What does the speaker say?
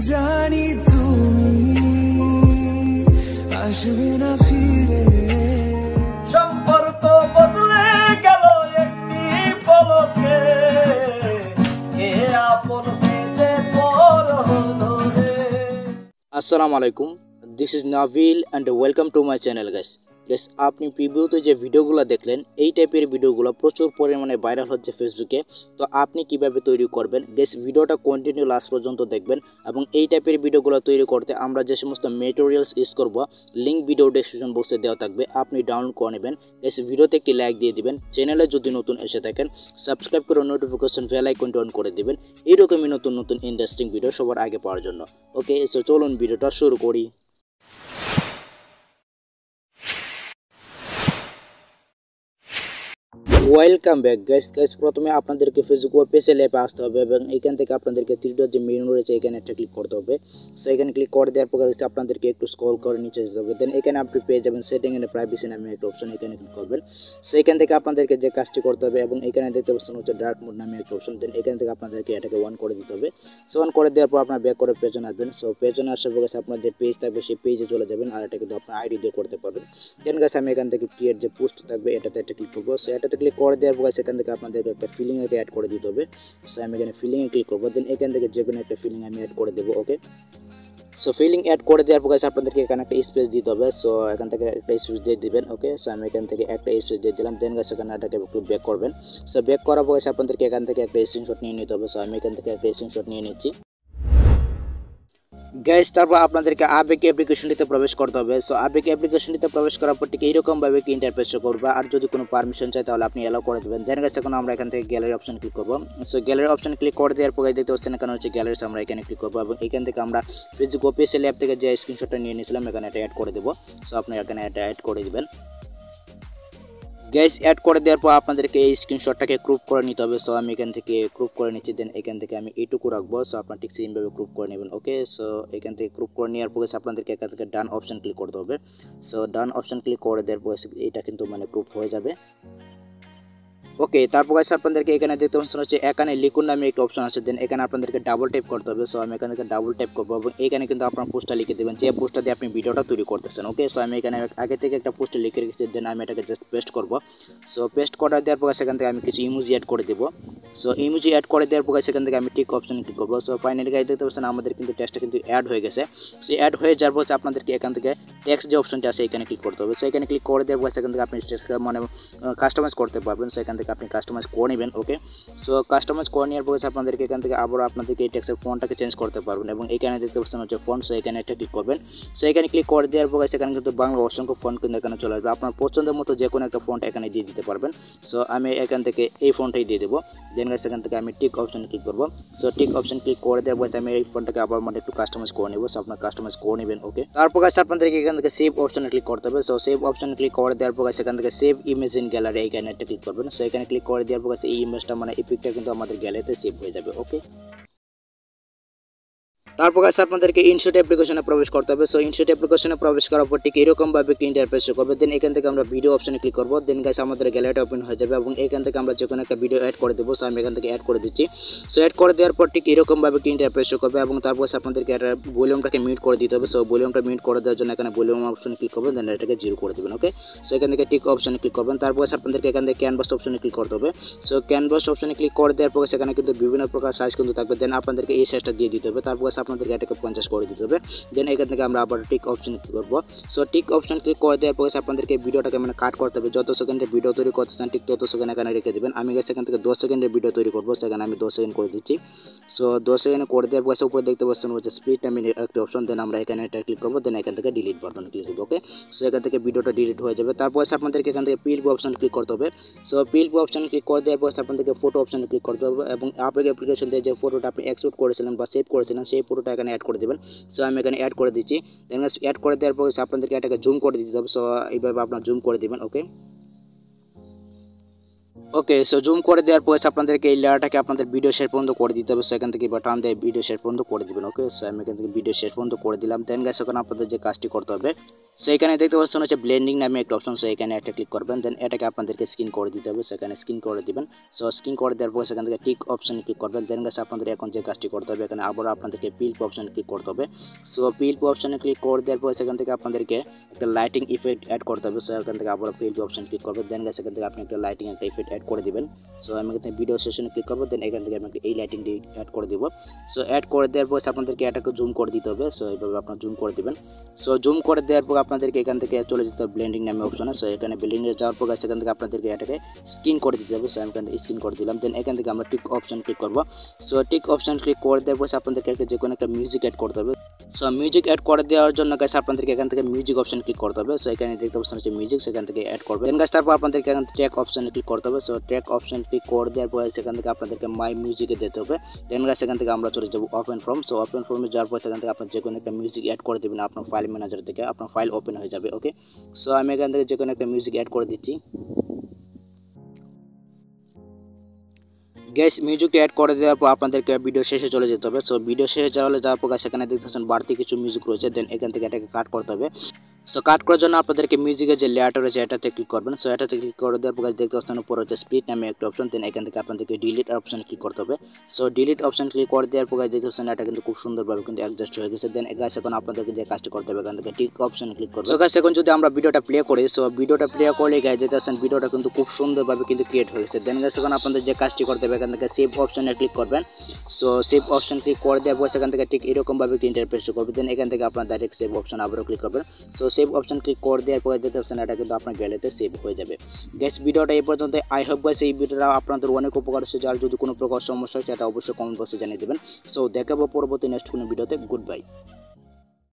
জানি তুমি আসবে না ফিরে সম্পর্ক বদলে গেল একটি পলকে কে আপন পেতে পর হলো রে। আসসালামু আলাইকুম, this is Nabil and welcome to my channel guys. আপনি প্রিভিউতে যে ভিডিওগুলো দেখলেন এই টাইপের ভিডিওগুলো প্রচুর পরিমাণে ভাইরাল হচ্ছে ফেসবুকে। তো আপনি কিভাবে তৈরি করবেন গাইস, ভিডিওটা কন্টিনিউ লাস্ট পর্যন্ত দেখবেন। এবং এই টাইপের ভিডিওগুলো তৈরি করতে আমরা যে সমস্ত ম্যাটেরিয়ালস ইউজ করব লিঙ্ক ভিডিও ডেসক্রিপশন বক্সে দেওয়া থাকবে, আপনি ডাউনলোড করে নেবেন। গাইস ভিডিওতে একটি লাইক দিয়ে দিবেন, চ্যানেলে যদি নতুন এসে থাকেন সাবস্ক্রাইব করে নোটিফিকেশন বেল আইকনটি অন করে দিবেন এইরকমই নতুন নতুন ইন্টারেস্টিং ভিডিও সবার আগে পাওয়ার জন্য। ওকে, সো চলুন ভিডিওটা শুরু করি। Welcome back guys. প্রথমে আপনাদেরকে ফেসবুক পেজে ল্যাপে আসতে হবে এবং এখান থেকে আপনাদেরকে থ্রি-ডট যে মেনু রয়েছে এখানে একটা ক্লিক করতে হবে। সো এখানে ক্লিক করে দেওয়ার পর আপনাদেরকে একটু স্ক্রল করে নিচে যেতে হবে। দেন এখানে আপনি পেয়ে যাবেন সেটিং এন্ড প্রাইভেসি নামে একটা অপশন, এখানে ক্লিক করবেন। সো এখান থেকে আপনাদেরকে যে কাজটি করতে হবে এবং এখানে দেখতে পাচ্ছেন হচ্ছে ডার্ক মোড নামে একটা অপশন। দেন এখান থেকে আপনাদেরকে এটাকে অন করে দিতে হবে। সো অন করে দেওয়ার পর আপনার ব্যাক করে পেজনে আসবেন। সো পেজনে আসার পর আপনার যে পেজ থাকবে সেই পেজে চলে যাবেন, আর এটা কিন্তু আপনার আইডি দিয়ে করতে পারবেন। দেন গাইস আমি এখান থেকে ক্রিয়েট যে পোস্ট থাকবে এটাতে একটা ক্লিক করবো। সো এটাতে ক্লিক করে দেওয়ার পর এখান থেকে আপনাদেরকে একটা ফিলিং একে অ্যাড করে দিতে হবে। সো আমি এখানে ফিলিং এ ক্লিক করবো। দেন এখান থেকে যে কোনো একটা ফিলিং আমি অ্যাড করে দেবো। ওকে, সো ফিলিং অ্যাড করে দেওয়ার পর আপনাদেরকে এখানে একটা স্পেস দিতে হবে। সো এখান থেকে একটা স্পেস দিয়ে দিবেন। ওকে, সো আমি এখান থেকে একটা স্পেস দিয়ে দিলাম। দেন গাছ এখানে এটাকে একটু ব্যাক করবেন। সো ব্যাক করার পর আপনাদেরকে এখান থেকে একটা স্ক্রিনশট নিয়ে নিতে হবে। সো আমি এখান থেকে একটা স্ক্রিনশট নিয়ে নিচ্ছি গাইস। তারপর আপনাদেরকে আবেগ অ্যাপ্লিকেশনটিতে প্রবেশ করতে হবে। সো আবেগ অ্যাপ্লিকেশনটিতে প্রবেশ করার পর ঠিক এইরকমভাবে কি ইন্টারফেস শো করবে, আর যদি কোনো পারমিশন চাই তাহলে আপনি অ্যালাউ করে দেবেন। দেন গাইস এখন আমরা এখান থেকে গ্যালারি অপশন ক্লিক করবো। সো গ্যালারি অপশন ক্লিক করে দেওয়ার পর দেখতে পাচ্ছেন এখানে হচ্ছে গ্যালারিস, আমরা এখানে ক্লিক করবো এবং এখান থেকে আমরা ফেসবুক অফিসিয়াল অ্যাপ থেকে যে স্ক্রিনশটটা নিয়ে নিয়েছিলাম এখানে এটা অ্যাড করে দেবো। সো আপনি এখানে এটা অ্যাড করে দেবেন গাইস। অ্যাড করে দেওয়ার পর আপনাদেরকে এই স্ক্রিনশটটাকে ক্রপ করে নিতে হবে। সো আমি এখান থেকে ক্রপ করে নিচ্ছি। দেন এখান থেকে আমি এইটুকু রাখবো। সো আপনার ঠিক সেইভাবে ক্রপ করে নেবেন। ওকে, সো এখান থেকে ক্রপ করে নেওয়ার পর আপনাদেরকে এখান থেকে ডান অপশন ক্লিক করতে হবে। সো ডান অপশন ক্লিক করে দেওয়ার পর এটা কিন্তু মানে ক্রপ হয়ে যাবে। ওকে, তারপর গাইস আপনাদেরকে এখানে দেখতে পাচ্ছেন হচ্ছে এখানে লিখুন নামে একটা অপশন আছে। দেন এখানে আপনাদেরকে ডাবল ট্যাপ করতে হবে। সো আমি এখান থেকে ডাবল ট্যাপ করবো এবং এখানে কিন্তু আপনার পোস্টটা লিখে দেবেন যে পোস্টটা দিয়ে আপনি ভিডিওটা তৈরি করতেছেন। ওকে, সো আমি এখানে আগে থেকে একটা পোস্ট লিখে রেখেছি। দেন আমি এটাকে জাস্ট পেস্ট করবো। সো পেস্ট করে দেওয়ার পর সেখান থেকে আমি কিছু ইমোজি অ্যাড করে দেবো। সো ইমোজি অ্যাড করে দেওয়ার পর সেখান থেকে আমি টিক অপশন ক্লিক করবো। সো ফাইনালি গাইস দেখতে পাচ্ছেন আমাদের কিন্তু টেক্সটটা কিন্তু অ্যাড হয়ে গেছে। সো অ্যাড হয়ে যাওয়ার পর আপনাদেরকে এখান থেকে টেক্সট যে অপশনটা আছে এখানে ক্লিক করতে হবে। সো এখানে ক্লিক করে দেওয়ার পর সেখান থেকে আপনি মানে কাস্টমাইজ করতে পারবেন। সো এখান থেকে আপনি কাস্টমাইজ করে নেবেন। ওকে, সো কাস্টমাইজ করে নেওয়ার পর আপনাদেরকে এখান থেকে আবার আপনাদেরকে এই টেক্সটের ফন্টটাকে চেঞ্জ করতে পারবেন এবং এখানে দেখতে পাচ্ছেন হচ্ছে ফন্ট। সো এখানে একটা ক্লিক করবেন। সো এখানে ক্লিক করে দেওয়ার পর সেখানে কিন্তু বাংলা অসংখ্য ফন্ট কিন্তু এখানে চলে আসবে। আপনার পছন্দের মতো যে কোনো একটা ফন্ট এখানে দিয়ে দিতে পারবেন। সো আমি এখান থেকে এই ফন্টটাই দিয়ে দেবো। দেন সেখান থেকে আমি টিক অপশনে ক্লিক করবো। সো টিক অপশন ক্লিক করে দেওয়ার পর আমি এই ফন্টটাকে আবার মানে একটু কাস্টমাইজ করে নেবো। সো আপনার কাস্টমাইজ করে নেবেন। ওকে, তারপর আপনাদেরকে এখান থেকে সেভ অপশনে ক্লিক করতে হবে। সো সেভ অপশনে ক্লিক করে দেওয়ার পর সেখান থেকে সেভ ইমেজ ইন গ্যালারি এখানে একটা ক্লিক করবেন। সো এখানে ক্লিক করে দেওয়ার পর এই ইমেজটা মানে এই পিকটা কিন্তু আমাদের গ্যালারিতে সেভ হয়ে যাবে। ওকে, তারপর গাইস আপনাদেরকে ইনশট অ্যাপ্লিকেশনে প্রবেশ করতে হবে। সো ইনশট অ্যাপ্লিকেশনে প্রবেশ করার পর ঠিক এরকমভাবে একটা ইন্টারফেস শো করবে। দেন এখান থেকে আমরা ভিডিও অপশনে ক্লিক করব। দেন গাইস আমাদের গ্যালারিটা ওপেন হয়ে যাবে এবং এখান থেকে আমরা যে কোনো একটা ভিডিও অ্যাড করে দেবো। সো আমি এখান থেকে অ্যাড করে দিচ্ছি। সো অ্যাড করে দেওয়ার পর ঠিক এরকমভাবে একটা ইন্টারফেস শো করবে এবং তারপর আপনাদেরকে এটা ভলিউমটাকে মিউট করে দিতে হবে। সো ভলিউমটা মিউট করে দেওয়ার জন্য এখানে ভলিউম অপশনে ক্লিক করবেন। দেন এটাকে 0 করে দেবেন। ওকে, সো এখান থেকে টিক অপশনে ক্লিক করবেন। তারপর আপনাদেরকে এখান থেকে ক্যানভাস অপশনে ক্লিক করতে হবে। সো ক্যানভাস অপশনে ক্লিক করে দেওয়ার পর সেখানে কিন্তু বিভিন্ন প্রকার সাইজ কিন্তু থাকবে। দেন আপনাদেরকে এই সাইজটা দিয়ে দিতে হবে। তারপর আপনাদেরকে এটাকে 50 করে দিতে হবে। দেন এখান থেকে আমরা আবার টিক অপশন ক্লিক করবো। সো টিক অপশন ক্লিক করে দেওয়ার পর আপনাদেরকে ভিডিওটাকে মানে কাট করতে হবে। যত সেকেন্ডের ভিডিও তৈরি করতে চান ঠিক তত সেকেন্ড এখানে রেখে দেবেন। আমি সেখান থেকে 10 সেকেন্ডের ভিডিও তৈরি করবো, সেখানে আমি 10 সেকেন্ড করে দিচ্ছি। সো 10 সেকেন্ড করে দেওয়ার পর উপরে দেখতে পাচ্ছেন হচ্ছে স্প্লিট টাইম একটা অপশন। দেন আমরা এখানে এটা ক্লিক করবো। দেন এখান থেকে ডিলিট বাটন ক্লিক করবো। ওকে, সো এখান থেকে ভিডিওটা ডিলিট হয়ে যাবে। তারপর আপনাদেরকে এখান থেকে পিএলপি অপশন ক্লিক করতে হবে। সো পিএলপি অপশন ক্লিক করে দেওয়ার পর আপনাদেরকে ফটো অপশনে ক্লিক করতে হবে এবং আবেগ অ্যাপ্লিকেশন দিয়ে যে ফটোটা আপনি এক্সপোর্ট করেছিলেন বা সেভ করেছিলেন সেই ফটোটা এখানে অ্যাড করে দেবেন। সো আমি এখানে অ্যাড করে দিচ্ছি। দেন অ্যাড করে দেওয়ার পর আপনাদেরকে এটাকে জুম করে দিতে হবে। সো এইভাবে আপনার জুম করে দিবেন। ওকে, সো জুম করে দেওয়ার পর আপনাদেরকে এই লেয়ারটাকে আপনাদের ভিডিও শেষ পর্যন্ত করে দিতে হবে। সেখান থেকে বাটন দিয়ে ভিডিও শেষ পর্যন্ত করে দিবেন। ওকে, সো আমি এখান থেকে ভিডিও শেষ পর্যন্ত করে দিলাম। দেন গাইস এখন আপনাদের যে কাজটি করতে হবে সো এখানে দেখতে পাচ্ছেন হচ্ছে ব্লেন্ডিং নামে একটা অপশন, সো এখানে একটা ক্লিক করবেন, দেন এটাকে আপনাদেরকে স্ক্রিন করে দিতে হবে। সেখানে স্ক্রিন করে দিবেন। সো স্ক্রিন করে দেওয়ার পর সেখান থেকে টিক অপশনে ক্লিক করবেন, দেন গাছ আপনাদের এখন যে কাজটি করতে হবে এখানে আবার আপনাদেরকে পিল্প অপশনে ক্লিক করতে হবে। সো পিল্প অপশনে ক্লিক করে দেওয়ার পর সেখান থেকে আপনাদেরকে একটা লাইটিং ইফেক্ট অ্যাড করতে হবে। সো এখান থেকে আবার পিল্প অপশন ক্লিক করবেন, দেন গাছ এখান থেকে আপনি একটা লাইটিং একটা ইফেক্ট অ্যাড করে দিবেন। সো আমি এখানে ভিডিও সেশনে ক্লিক করবো, দেন এখান থেকে আপনাকে এই লাইটিংটি অ্যাড করে দিব। সো অ্যাড করে দেওয়ার পর আপনাদেরকে এটাকে জুম করে দিতে হবে। সো এইভাবে আপনার জুম করে দিবেন। সো জুম করে দেওয়ার পর আপনাদেরকে এখান থেকে চলে যেতে হবে ব্লেন্ডিং নামে অপশনে। সো এখানে ব্লেন্ডিংয়ে যাওয়ার পর সেখান থেকে আপনাদেরকে এটাকে স্ক্রিন করে দিতে হবে। সো আমি এখান থেকে স্ক্রিন করে দিলাম, দেন এখান থেকে আমরা টিক অপশন ক্লিক করবো। সো টিক অপশন ক্লিক করে দেওয়ার পর আপনাদেরকে যে কোনো একটা মিউজিক অ্যাড করতে হবে। সো মিউজিক অ্যাড করে দেওয়ার জন্য গাছ আপনাদেরকে এখান থেকে মিউজিক অপশন ক্লিক করতে হবে। সো এখানে দেখতে পাচ্ছেন হচ্ছে মিউজিক, সেখান থেকে অ্যাড করবেন। দেন গাছ তারপর আপনাদেরকে এখান থেকে ট্র্যাক অপশনে ক্লিক করতে হবে। সো ট্র্যাক অপশন ক্লিক করে দেওয়ার পর সেখান থেকে আপনাদেরকে মাই মিউজিকে দিতে হবে। দেন গাছ সেখান থেকে আমরা চলে যাবো ওপেন ফ্রম। সো ওপেন ফ্রমে যাওয়ার পর সেখান থেকে আপনার যে কোনো একটা মিউজিক অ্যাড করে দেবেন আপনার ফাইল ম্যানেজার থেকে, আপনার ফাইল ওপেন হয়ে যাবে। ওকে, সো আমি এখান থেকে যে কোনো একটা মিউজিক অ্যাড করে দিচ্ছি। গ্যাস মিউজিকটা অ্যাড করে দেওয়ার পর আপনাদেরকে ভিডিও শেষে চলে যেতে হবে। সো ভিডিও শেষে যাওয়ার পর সেখানে দেখতে পাচ্ছেন বাড়তি কিছু মিউজিক রয়েছে, দেন এখান থেকে এটাকে কাট করতে হবে। সো কাট করার জন্য আপনাদেরকে মিউজিকের যে লেয়ারটা রয়েছে এটাতে ক্লিক করবেন। সো এটাতে ক্লিক করে দেওয়ার পর দেখতে পাচ্ছেন উপরে হচ্ছে স্প্লিট নামে একটা অপশন, দেন এখান থেকে আপনাদেরকে ডিলিট অপশন ক্লিক করতে হবে। সো ডিলিট অপশন ক্লিক করে দেওয়ার পর দেখতে পাচ্ছেন এটা কিন্তু খুব সুন্দরভাবে কিন্তু অ্যাডজাস্ট হয়ে গেছে। দেন গাইস এখন আপনাদেরকে যে কাজটি করতে হবে এখান থেকে টিক অপশন ক্লিক করবেন। সো গাইস এখন যদি আমরা ভিডিওটা প্লে করি, সো ভিডিওটা প্লে করলে গাইস দেখতে পাচ্ছেন ভিডিওটা কিন্তু খুব সুন্দরভাবে কিন্তু ক্রিয়েট হয়ে গেছে। দেন গাইস এখন আপনাদের যে কাজটি করতে হবে এখান থেকে সেভ অপশনে ক্লিক করবেন। সো সেভ অপশন ক্লিক করে দেওয়ার পর সেখান থেকে ঠিক এরকমভাবে একটা ইন্টারফেস করবে। দেন এখান থেকে আপনার ডাইরেক্ট সেভ অপশন আবারও ক্লিক করবেন। সো সেভ অপশন ক্লিক করে দেওয়ার পরে দেখতে পাচ্ছেন এটা কিন্তু আপনার গ্যালারিতে সেভ হয়ে যাবে। গাইস ভিডিওটা এই পর্যন্ত। আই হোপ গাইস এই ভিডিওটা আপনাদের অনেক উপকার হচ্ছে। যার যদি কোনো প্রকার সমস্যা হয় সেটা অবশ্যই কমেন্ট বক্সে জানিয়ে দেবেন। সো দেখাবো পরবর্তী নেক্সট কোনো ভিডিওতে। Good bye.